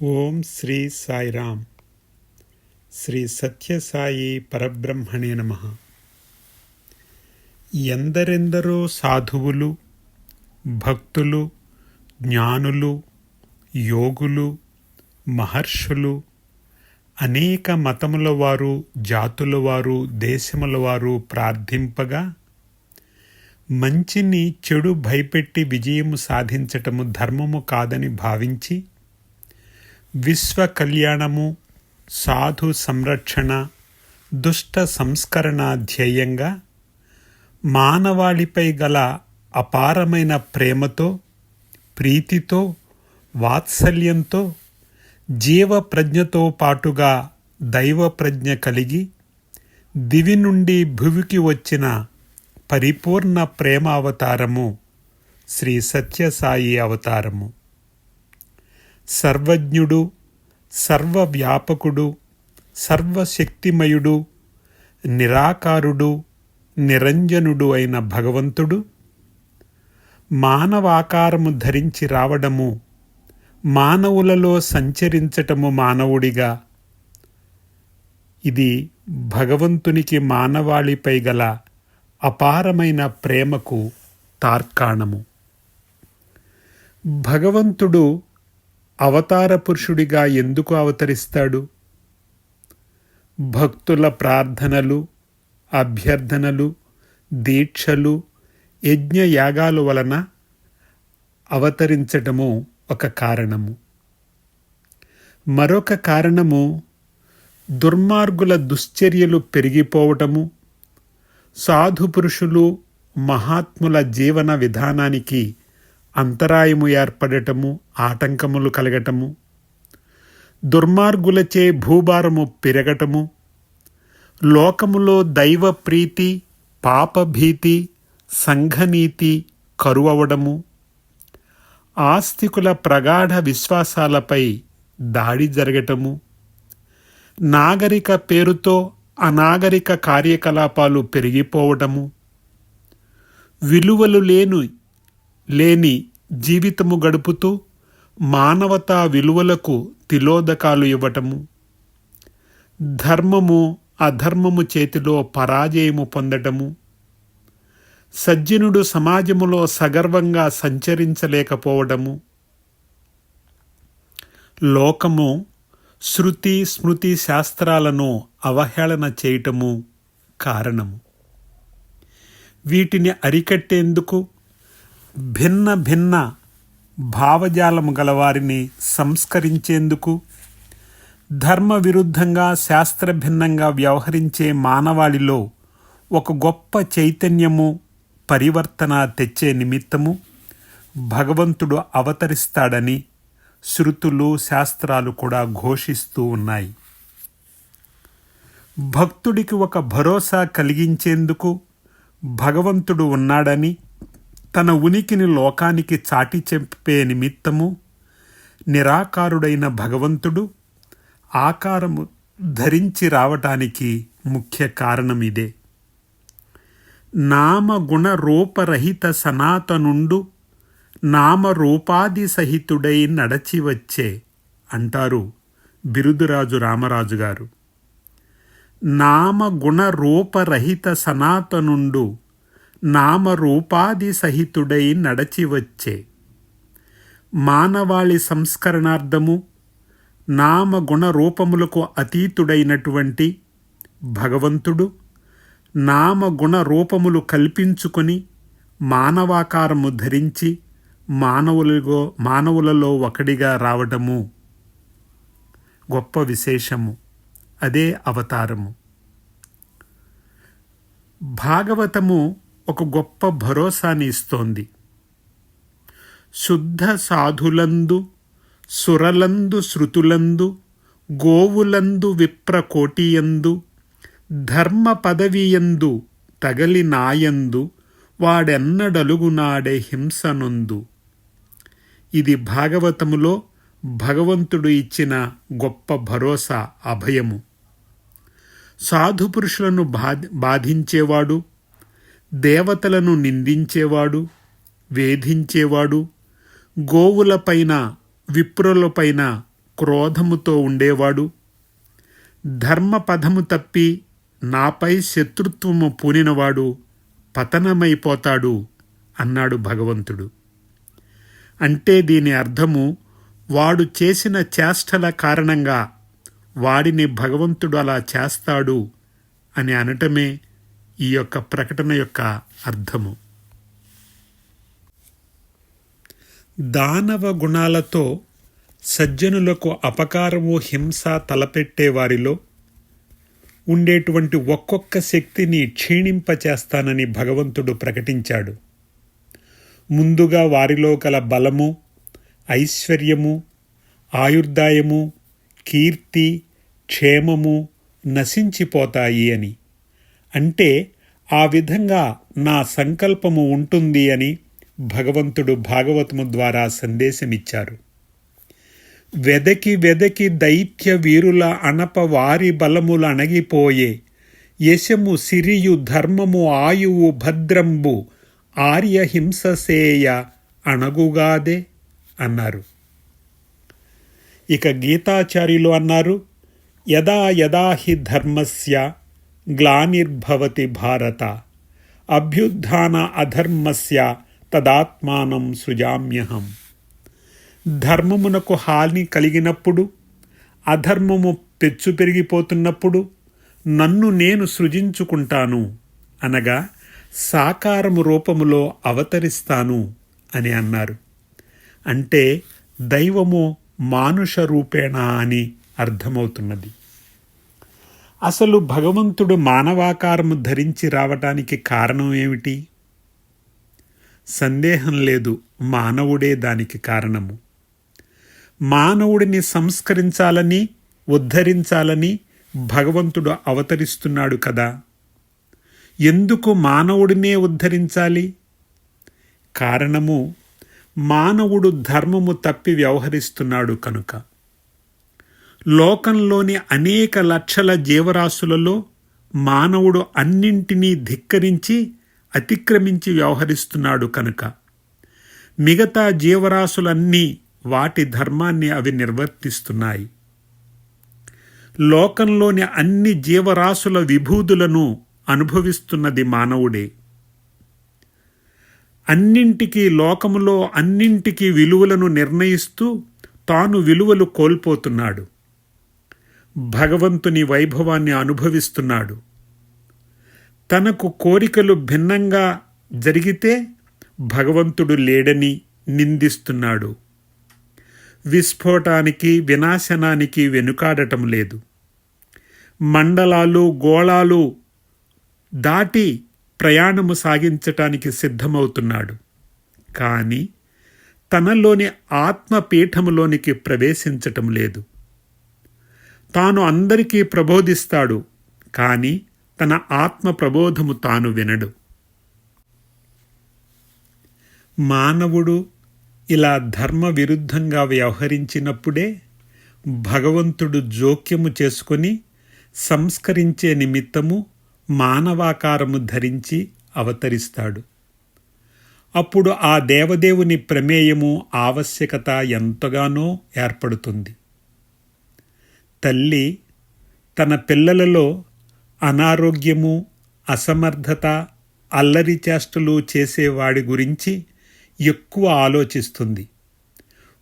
ఓం శ్రీ సాయిరామ్. శ్రీ సత్యసాయి పరబ్రహ్మణే నమః. ఎందరెందరో సాధువులు, భక్తులు, జ్ఞానులు, యోగులు, మహర్షులు, అనేక మతముల వారు, జాతుల వారు, దేశముల వారు ప్రార్థింపగా మంచిని చెడు భయపెట్టి విజయము సాధించటము ధర్మము కాదని భావించి విశ్వ కళ్యాణము, సాధు సంరక్షణ, దుష్ట సంస్కరణ ధ్యేయంగా మానవాళిపై గల అపారమైన ప్రేమతో, ప్రీతితో, వాత్సల్యంతో, జీవ ప్రజ్ఞతో పాటుగా దైవ ప్రజ్ఞ కలిగి దివి నుండి భువికి వచ్చిన పరిపూర్ణ ప్రేమావతారము శ్రీ సత్యసాయి అవతారము. సర్వజ్ఞుడు, సర్వవ్యాపకుడు, సర్వశక్తిమయుడు, నిరాకారుడు, నిరంజనుడు అయిన భగవంతుడు మానవాకారము ధరించి రావడము, మానవులలో సంచరించటము మానవుడిగా, ఇది భగవంతునికి మానవాళిపై గల అపారమైన ప్రేమకు తార్కాణము. భగవంతుడు అవతార పురుషుడిగా ఎందుకు అవతరిస్తాడు? భక్తుల ప్రార్థనలు, అభ్యర్థనలు, దీక్షలు, యజ్ఞయాగాల వలన అవతరించటము ఒక కారణము. మరొక కారణము దుర్మార్గుల దుశ్చర్యలు పెరిగిపోవటము, సాధు పురుషులు, మహాత్ముల జీవన విధానానికి అంతరాయము ఏర్పడటము, ఆటంకములు కలగటము, దుర్మార్గులచే భూభారము పెరగటము, లోకములో దైవ ప్రీతి, పాపభీతి, సంఘనీతి కరువవడము, ఆస్తికుల ప్రగాఢ విశ్వాసాలపై దాడి జరగటము, నాగరిక పేరుతో అనాగరిక కార్యకలాపాలు పెరిగిపోవటము, విలువలు లేని జీవితము గడుపుతూ మానవతా విలువలకు తిలోదకాలు ఇవ్వటము, ధర్మము అధర్మము చేతిలో పరాజయము పొందటము, సజ్జనుడు సమాజములో సగర్వంగా సంచరించలేకపోవడము, లోకము శృతి స్మృతి శాస్త్రాలను అవహేళన చేయటము కారణము. వీటిని అరికట్టేందుకు భిన్న భిన్న భావజాలము గలవారిని సంస్కరించేందుకు, ధర్మ విరుద్ధంగా శాస్త్రభిన్నంగా వ్యవహరించే మానవాళిలో ఒక గొప్ప చైతన్యము, పరివర్తన తెచ్చే నిమిత్తము భగవంతుడు అవతరిస్తాడని శృతులు, శాస్త్రాలు కూడా ఘోషిస్తూ ఉన్నాయి. భక్తుడికి ఒక భరోసా కలిగించేందుకు భగవంతుడు ఉన్నాడని, తన ఉనికిని లోకానికి చాటి చెప్పే నిమిత్తము నిరాకారుడైన భగవంతుడు ఆకారము ధరించి రావటానికి ముఖ్య కారణం ఇదే. నామగుణ రూపరహిత సనాతనుండు నామరూపాది సహితుడై నడచివచ్చే అంటారు బిరుదురాజు రామరాజు గారు. నామగుణ రూపరహిత సనాతనుండు నామరూపాది సహితుడై నడచివచ్చే. మానవాళి సంస్కరణార్థము నామగుణ రూపములకు అతీతుడైనటువంటి భగవంతుడు నామగుణ రూపములు కల్పించుకొని మానవాకారము ధరించి మానవులలో ఒకడిగా రావటము గొప్ప విశేషము. అదే అవతారము. భాగవతము ఒక గొప్ప భరోసాని ఇస్తోంది. శుద్ధ సాధులందు, సురలందు, శృతులందు, గోవులందు, విప్రకోటియందు, ధర్మ పదవియందు తగలి నాయందు వాడెన్నడలుగునాడే హింసనొందు. ఇది భాగవతములో భగవంతుడు ఇచ్చిన గొప్ప భరోసా, అభయము. సాధుపురుషులను బాధించేవాడు, దేవతలను నిందించేవాడు, వేధించేవాడు, గోవులపైన విప్రులపైన క్రోధముతో ఉండేవాడు ధర్మపథము తప్పి నాపై శత్రుత్వము పూనినవాడు పతనమైపోతాడు అన్నాడు భగవంతుడు. అంటే దీని అర్థము వాడు చేసిన చేష్టల కారణంగా వాడిని భగవంతుడు అలా చేస్తాడు అని అనటమే ఈ యొక్క ప్రకటన యొక్క అర్థము. దానవ గుణాలతో సజ్జనులకు అపకారము హింస తలపెట్టే వారిలో ఉండేటువంటి ఒక్కొక్క శక్తిని క్షీణింపచేస్తానని భగవంతుడు ప్రకటించాడు. ముందుగా వారిలో గల బలము, ఐశ్వర్యము, ఆయుర్దాయము, కీర్తి, క్షేమము నశించిపోతాయి అని. అంటే ఆ విధంగా నా సంకల్పము ఉంటుంది అని భగవంతుడు భాగవతము ద్వారా సందేశమిచ్చారు. వెదకి వెదకి దైత్య వీరుల అనప వారి బలముల అణగిపోయే యశము సిరియు ధర్మము ఆయువు భద్రంబు ఆర్యహింససేయ అణగుగాదే అన్నారు. ఇక గీతాచార్యులు అన్నారు, యదా యదా హి ధర్మస్య గ్లానిర్భవతి భారత అభ్యుత్థాన అధర్మస్య తదాత్మానం సృజామ్యహం. ధర్మమునకు హాని కలిగినప్పుడు, అధర్మము పెచ్చు పెరిగిపోతున్నప్పుడు నన్ను నేను సృజించుకుంటాను అనగా సాకారము రూపములో అవతరిస్తాను అని అన్నారు. అంటే దైవము మానుష రూపేణ అని అర్థమవుతున్నది. అసలు భగవంతుడు మానవాకారము ధరించి రావటానికి కారణం ఏమిటి? సందేహం లేదు, మానవుడే దానికి కారణము. మానవుడిని సంస్కరించాలని, ఉద్ధరించాలని భగవంతుడు అవతరిస్తున్నాడు కదా. ఎందుకు మానవుడినే ఉద్ధరించాలి? కారణము మానవుడు ధర్మము తప్పి వ్యవహరిస్తున్నాడు కనుక. లోకంలోని అనేక లక్షల జీవరాశులలో మానవుడు అన్నింటినీ ధిక్కరించి అతిక్రమించి వ్యవహరిస్తున్నాడు కనుక మిగతా జీవరాశులన్నీ వాటి ధర్మాన్ని అవి నిర్వర్తిస్తున్నాయి. లోకంలోని అన్ని జీవరాశుల విభూతులను అనుభవిస్తున్నది మానవుడే. అన్నింటికీ, లోకములో అన్నింటికీ విలువలను నిర్ణయిస్తూ తాను విలువలు కోల్పోతున్నాడు. భగవంతుని వైభవాన్ని అనుభవిస్తున్నాడు. తనకు కోరికలు భిన్నంగా జరిగితే భగవంతుడు లేడని నిందిస్తున్నాడు. విస్ఫోటానికి, వినాశనానికి వెనుకాడటం లేదు. మండలాలు, గోళాలు దాటి ప్రయాణము సాగించటానికి సిద్ధమవుతున్నాడు. కానీ తనలోని ఆత్మపీఠములోనికి ప్రవేశించటం లేదు. తాను అందరికీ ప్రబోధిస్తాడు, కానీ తన ఆత్మ ప్రబోధము తాను వినడు. మానవుడు ఇలా ధర్మ విరుద్ధంగా వ్యవహరించినప్పుడే భగవంతుడు జోక్యము చేసుకొని సంస్కరించే నిమిత్తము మానవాకారము ధరించి అవతరిస్తాడు. అప్పుడు ఆ దేవదేవుని ప్రమేయము, ఆవశ్యకత ఎంతగానో ఏర్పడుతుంది. తల్లి తన పిల్లలలో అనారోగ్యము, అసమర్థత, అల్లరి చేష్టలు చేసేవాడి గురించి ఎక్కువ ఆలోచిస్తుంది.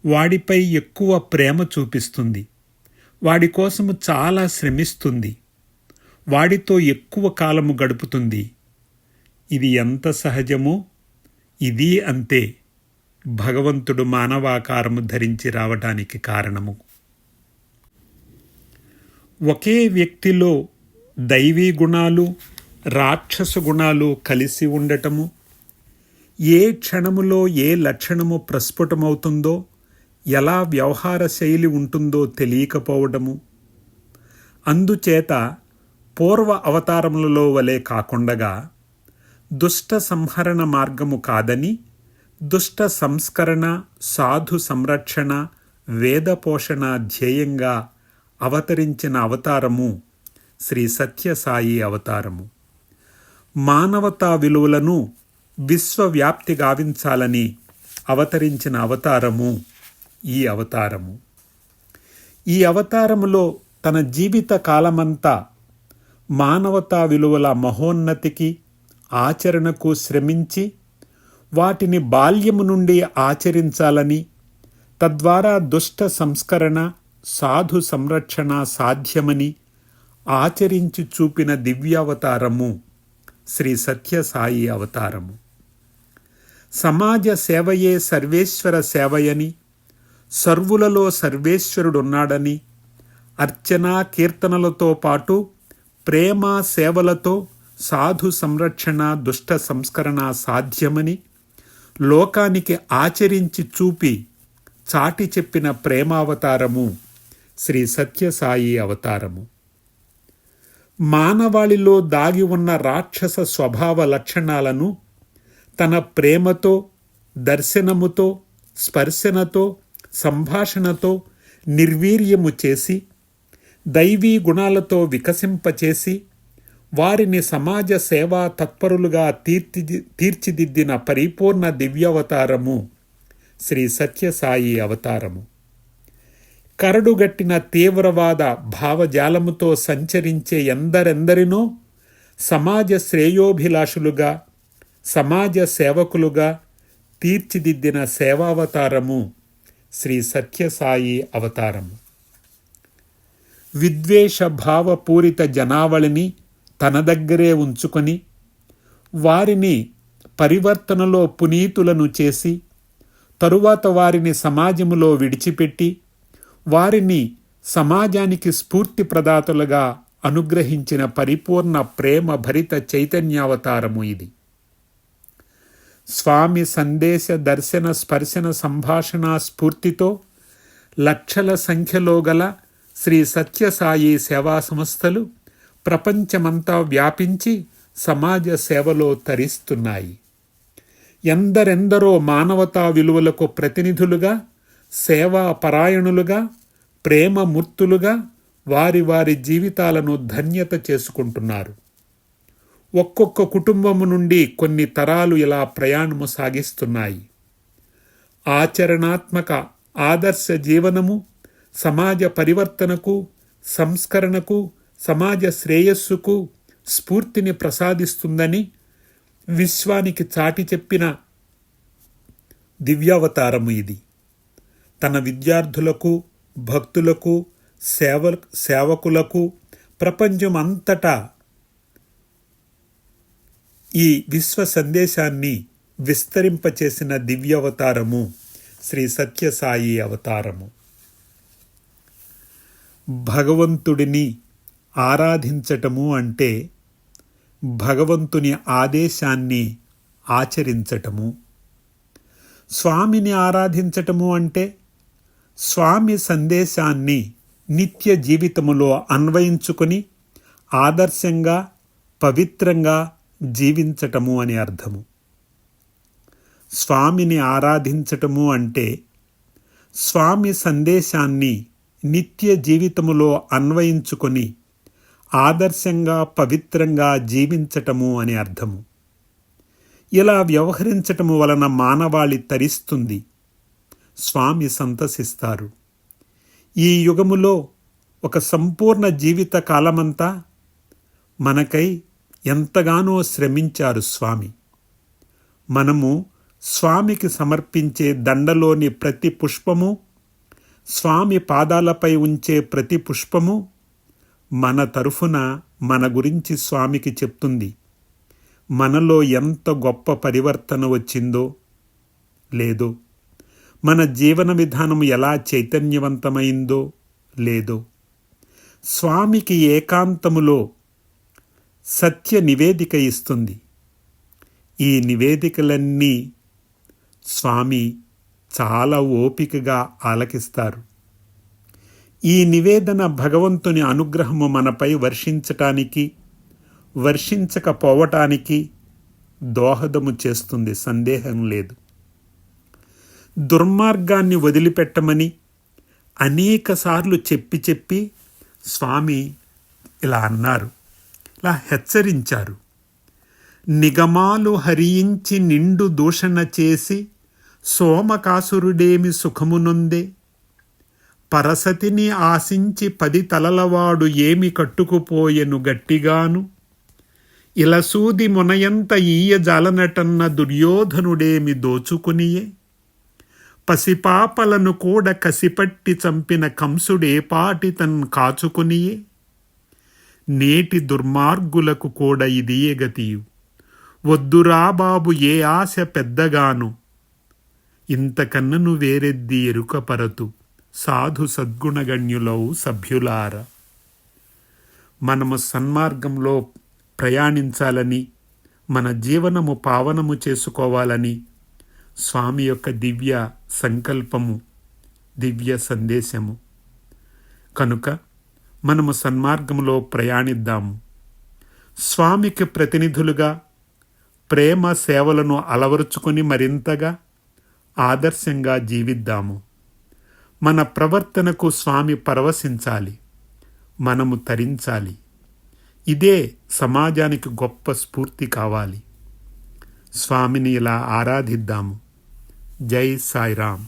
వాడిపై ఎక్కువ ప్రేమ చూపిస్తుంది. వాడి కోసము చాలా శ్రమిస్తుంది. వాడితో ఎక్కువ కాలము గడుపుతుంది. ఇది ఎంత సహజమో ఇది అంతే భగవంతుడు మానవాకారము ధరించి రావటానికి కారణము. ఒకే వ్యక్తిలో దైవీ గుణాలు, రాక్షస గుణాలు కలిసి ఉండటము, ఏ క్షణములో ఏ లక్షణము ప్రస్ఫుటమవుతుందో, ఎలా వ్యవహార శైలి ఉంటుందో తెలియకపోవడము, అందుచేత పూర్వ అవతారములలో వలె కాకుండగా దుష్ట సంహరణ మార్గము కాదని దుష్ట సంస్కరణ, సాధు సంరక్షణ, వేద పోషణ ధ్యేయంగా అవతరించిన అవతారము శ్రీ సత్యసాయి అవతారము. మానవతా విలువలను విశ్వవ్యాప్తి గావించాలని అవతరించిన అవతారము ఈ అవతారము. ఈ అవతారములో తన జీవిత కాలమంతా మానవతా విలువల మహోన్నతికి, ఆచరణకు శ్రమించి వాటిని బాల్యము నుండి ఆచరించాలని, తద్వారా దుష్ట సంస్కరణ, సాధు సంరక్షణ సాధ్యమని ఆచరించి చూపిన దివ్యావతారము శ్రీ సత్యసాయి అవతారము. సమాజ సేవయే సర్వేశ్వర సేవయని, సర్వులలో సర్వేశ్వరుడున్నాడని, అర్చన కీర్తనలతో పాటు ప్రేమ సేవలతో సాధు సంరక్షణ, దుష్ట సంస్కరణ సాధ్యమని లోకానికి ఆచరించి చూపి చాటి చెప్పిన ప్రేమావతారము శ్రీ సత్యసాయి అవతారము. మానవాళిలో దాగి ఉన్న రాక్షస స్వభావ లక్షణాలను తన ప్రేమతో, దర్శనముతో, స్పర్శనతో, సంభాషణతో నిర్వీర్యము చేసి, దైవీ గుణాలతో వికసింపచేసి వారిని సమాజ సేవా తత్పరులుగా తీర్చిదిద్దిన పరిపూర్ణ దివ్యావతారము శ్రీ సత్యసాయి అవతారము. కరడుగట్టిన తీవ్రవాద భావజాలముతో సంచరించే ఎందరెందరినో సమాజ శ్రేయోభిలాషులుగా, సమాజ సేవకులుగా తీర్చిదిద్దిన సేవావతారము శ్రీ సత్యసాయి అవతారము. విద్వేష భావపూరిత జనావళిని తన దగ్గరే ఉంచుకొని వారిని పరివర్తనలో పునీతులను చేసి, తరువాత వారిని సమాజములో విడిచిపెట్టి వారిని సమాజానికి స్ఫూర్తి ప్రదాతలుగా అనుగ్రహించిన పరిపూర్ణ ప్రేమ భరిత చైతన్యావతారము ఇది. స్వామి సందేశ దర్శన స్పర్శన సంభాషణ స్ఫూర్తితో లక్షల సంఖ్యలో గల శ్రీ సత్యసాయి సేవా సంస్థలు ప్రపంచమంతా వ్యాపించి సమాజ సేవలో తరిస్తున్నాయి. ఎందరెందరో మానవతా విలువలకు ప్రతినిధులుగా, సేవా పరాయణులుగా, ప్రేమమూర్తులుగా వారి వారి జీవితాలను ధన్యత చేసుకుంటున్నారు. ఒక్కొక్క కుటుంబము నుండి కొన్ని తరాలు ఇలా ప్రయాణము సాగిస్తున్నాయి. ఆచరణాత్మక ఆదర్శ జీవనము సమాజ పరివర్తనకు, సంస్కరణకు, సమాజ శ్రేయస్సుకు స్ఫూర్తిని ప్రసాదిస్తుందని విశ్వానికి చాటి చెప్పిన దివ్యావతారము ఇది. తన విద్యార్థులకు, భక్తులకు, సేవకులకు ప్రపంచం అంతటా ఈ విశ్వ సందేశాన్ని విస్తరింపచేసిన దివ్యావతారము శ్రీ సత్యసాయి అవతారము. భగవంతుడిని ఆరాధించటము అంటే భగవంతుని ఆదేశాన్ని ఆచరించటము. స్వామిని ఆరాధించటము అంటే స్వామి సందేశాన్ని నిత్య జీవితములో అన్వయించుకొని ఆదర్శంగా, పవిత్రంగా జీవించటము అని అర్థము. స్వామిని ఆరాధించటము అంటే స్వామి సందేశాన్ని నిత్య జీవితములో అన్వయించుకొని ఆదర్శంగా, పవిత్రంగా జీవించటము అని అర్థము. ఇలా వ్యవహరించటము వలన మానవాళి తరిస్తుంది, స్వామి సంతసిస్తారు. ఈ యుగములో ఒక సంపూర్ణ జీవిత కాలమంతా మనకై ఎంతగానో శ్రమించారు స్వామి. మనము స్వామికి సమర్పించే దండలోని ప్రతి పుష్పము, స్వామి పాదాలపై ఉంచే ప్రతి పుష్పము మన తరఫున మన గురించి స్వామికి చెప్తుంది. మనలో ఎంత గొప్ప పరివర్తన వచ్చిందో, లేదో, మన జీవన విధానం ఎలా చైతన్యవంతమైందో, లేదో, స్వామికి ఏకాంతములో సత్య నివేదిక ఇస్తుంది. ఈ నివేదికలన్నీ స్వామి చాలా ఓపికగా ఆలకిస్తారు. ఈ నివేదన భగవంతుని అనుగ్రహము మనపై వర్షించటానికి, వర్షించకపోవటానికి దోహదము చేస్తుంది, సందేహం లేదు. దుర్మార్గాన్ని వదిలిపెట్టమని అనేకసార్లు చెప్పి స్వామి ఇలా అన్నారు, ఇలా హెచ్చరించారు. నిగమాలు హరించి నిండు దూషణ చేసి సోమకాసురుడేమి సుఖమునొందే, పరసతిని ఆశించి 10 తలలవాడు ఏమి కట్టుకుపోయెను గట్టిగాను. ఇలసూది మొనయంత ఈయ జాలనటన్న దుర్యోధనుడేమి దోచుకునియే. పసిపాపలను కూడా కసిపట్టి చంపిన కంసుడేపాటి తన్ కాచుకునియే. నేటి దుర్మార్గులకు కూడా ఇదియే గతియు. వద్దురా బాబు ఏ ఆశ పెద్దగాను. ఇంతకన్నను వేరెద్ది ఎరుకపరతు సాధు సద్గుణగణ్యులవు సభ్యులార. మనము సన్మార్గంలో ప్రయాణించాలని, మన జీవనము పావనము చేసుకోవాలని స్వామి యొక్క దివ్య సంకల్పము, దివ్య సందేశము. కనుక మనము సన్మార్గంలో ప్రయాణిద్దాము. స్వామికి ప్రతినిధులుగా ప్రేమ సేవలను అలవరుచుకొని మరింతగా ఆదర్శంగా జీవిద్దాము. మన ప్రవర్తనకు స్వామి పరవశించాలి, మనము తరించాలి. ఇదే సమాజానికి గొప్ప స్ఫూర్తి కావాలి. స్వామిని ఇలా ఆరాధిద్దాము. జై సాయిరాం.